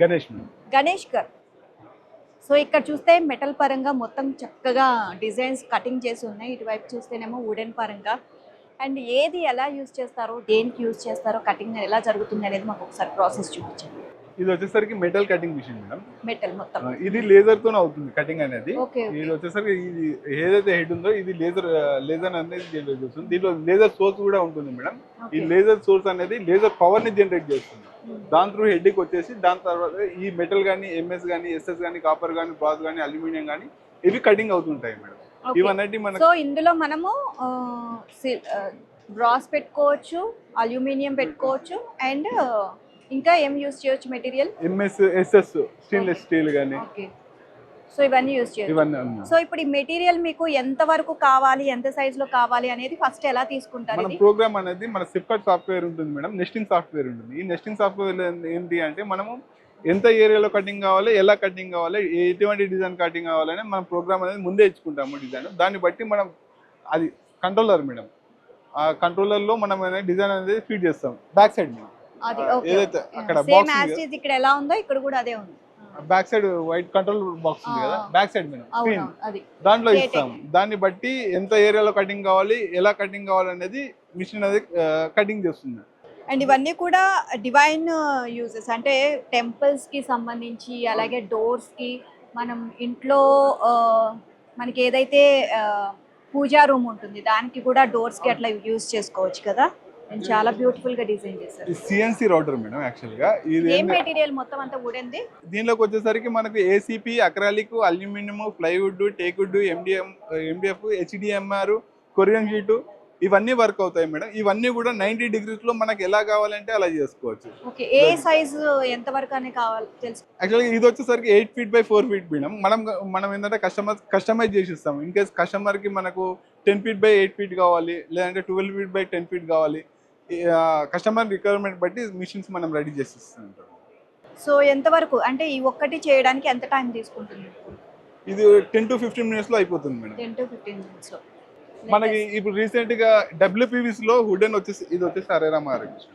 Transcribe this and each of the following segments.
Ganesh madam. Ganesh గారు. So ఇక్కడ చూస్తే మెటల్ పరంగా మొత్తం చక్కగా డిజైన్స్ కటింగ్ చేసి ఉన్నాయి. ఇటువైపు చూస్తేనేమో వుడెన్ పరంగా. అండ్ ఏది ఎలా యూజ్ చేస్తారో, దేనికి యూజ్ చేస్తారో, కటింగ్ ఎలా జరుగుతుంది అనేది మాకు ఒకసారి ప్రాసెస్ చూపించండి. ఇది వచ్చేసరికి metal cutting machine madam. Metal మొత్తం ఇది లేజర్ తోనే అవుతుంది కటింగ్ అనేది. ఓకే. ఇది వచ్చేసరికి ఇది ఏదైతే హెడ్ ఉందో ఇది లేజర్ అనేది జనరేట్ చేస్తుంది. దీంట్లో లేజర్ సోర్స్ కూడా ఉంటుంది మేడం. ఈ లేజర్ సోర్స్ అనేది లేజర్ పవర్ ని జనరేట్ చేస్తుంది. దాని త్రూ హెడ్ కి వచ్చేసి దాని తర్వాత ఈ మెటల్ కానీ, ఎంఎస్ కానీ, ఎస్ఎస్ కానీ, కాపర్ కానీ, బ్రాస్ కానీ, అల్యూమినియం కానీ ఇవి కటింగ్ అవుతుంటాయి మేడం. ఇవన్నీ మనకి సో ఇందులో మనము బ్రాస్ పెట్టుకోవచ్చు, అల్యూమినియం పెట్టుకోవచ్చు, అండ్ ఇంకా ఏం యూజ్ చేయొచ్చు material? MS, SS, stainless steel గానీ. ఓకే. సో ఇవన్నీ యూజ్ చేయొచ్చు. సో ఇప్పుడు ఈ మెటీరియల్ మీకు ఎంత వరకు కావాలి, ఎంత సైజ్ లో కావాలి అనేది ఫస్ట్ ఎలా తీసుకుంటారు? మన ప్రోగ్రామ్ అనేది మన సిప్కట్ సాఫ్ట్వేర్ ఉంటుంది మేడం. నెస్టింగ్ సాఫ్ట్వేర్ ఉంటుంది. ఈ నెస్టింగ్ సాఫ్ట్వేర్ ఏంటి అంటే మనము ఎంత ఏరియాలో కటింగ్ కావాలి, ఎలా కటింగ్ కావాలి, ఎటువంటి డిజైన్ కటింగ్ కావాలని మనం ప్రోగ్రామ్ అనేది ముందే ఇచ్చుకుంటాము డిజైన్. దాన్ని బట్టి మనం అది కంట్రోలర్ మేడం. ఆ కంట్రోలర్లో మనం డిజైన్ అనేది ఫీడ్ చేస్తాం బ్యాక్ సైడ్ మేడం. ఏదైతే అక్కడ బాక్స్ ఇక్కడ ఎలా ఉందో ఇక్కడ కూడా అదే ఉంది. Back side white control box ఉంది కదా, బ్యాక్ సైడ్ మేడం స్క్రీన్, దాంట్లో ఇస్తాం. దాన్ని బట్టి ఎంత ఏరియాలో కటింగ్ కావాలి, ఎలా కటింగ్ కావాలి అనేది మిషన్ అనేది కటింగ్ చేస్తుంది. అండ్ ఇవన్నీ కూడా డివైన్ యూజెస్, అంటే టెంపుల్స్ కి సంబంధించి, అలాగే డోర్స్ కి, మనం ఇంట్లో మనకి ఏదైతే పూజా రూమ్ ఉంటుంది దానికి కూడా డోర్స్ కి అట్లా యూజ్ చేసుకోవచ్చు కదా. చాలా బ్యూటిఫుల్ గా డిజైన్ చేశారు. CNC router madam. యాక్చువల్ గా ఇది ఏం మెటీరియల్ మొత్తం అంతా వుడెన్ది. దీనిలోకి వచ్చేసరికి మనకు ACP, acrylic, aluminium, plywood, teakwood, MDF, HDMR, Corian sheet ఇవన్నీ వర్క్ అవుతాయి మేడం. ఇవన్నీ కూడా 90 degrees లో మనకి ఎలా కావాలంటే అలా చేసుకోవచ్చు. ఓకే. ఏ సైజ్ ఎంత వరకు అని కావాలి తెలుసు. యాక్చువల్గా ఇది వచ్చేసరికి 8 feet by 4 feet మేడం. మనం ఏంటంటే కస్టమైజ్ చేసి ఇస్తాం. ఇన్ కేస్ కస్టమర్ కి మనకు 10 feet by 8 feet కావాలి, లేదంటే 12 feet by 10 feet కావాలి, కస్టమర్ రిక్వైర్మెంట్ బట్టి మిషన్స్ మనం రెడీ చేసి ఇస్తాం. సో ఎంత వరకు అంటే ఈ ఒక్కటి చేయడానికి ఎంత టైం తీసుకుంటుంది? ఇది 10 to 15 minutes లో అయిపోతుంది మేడం. 10 to 15 minutes లో. మనకి ఇప్పుడు రీసెంట్ గా WPVC లో వుడెన్ వచ్చేసి ఇది వచ్చేసి అరేరా మార్క్.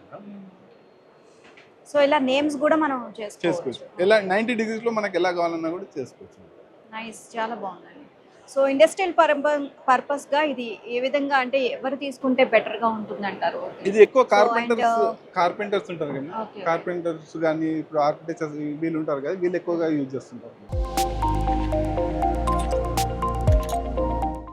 సో ఇలా నేమ్స్ కూడా మనం చేసుకోవచ్చు. ఇలా 90 degrees లో మనకి ఎలా కావాలన్నా కూడా చేసుకోవచ్చు. నైస్, చాలా బాగుంది. సో ఇండస్ట్రియల్ పర్పస్ గా ఇది ఏ విధంగా, అంటే ఎవరు తీసుకుంటే బెటర్ గా ఉంటుంది అంటారు? ఇది ఎక్కువ కార్పెంటర్స్ ఉంటారు కదా, కార్పెంటర్స్ కానీ ఇప్పుడు ఆర్కిటెక్చర్స్ వీళ్ళు ఉంటారు కదా, వీళ్ళు ఎక్కువగా యూజ్ చేస్తుంటారు.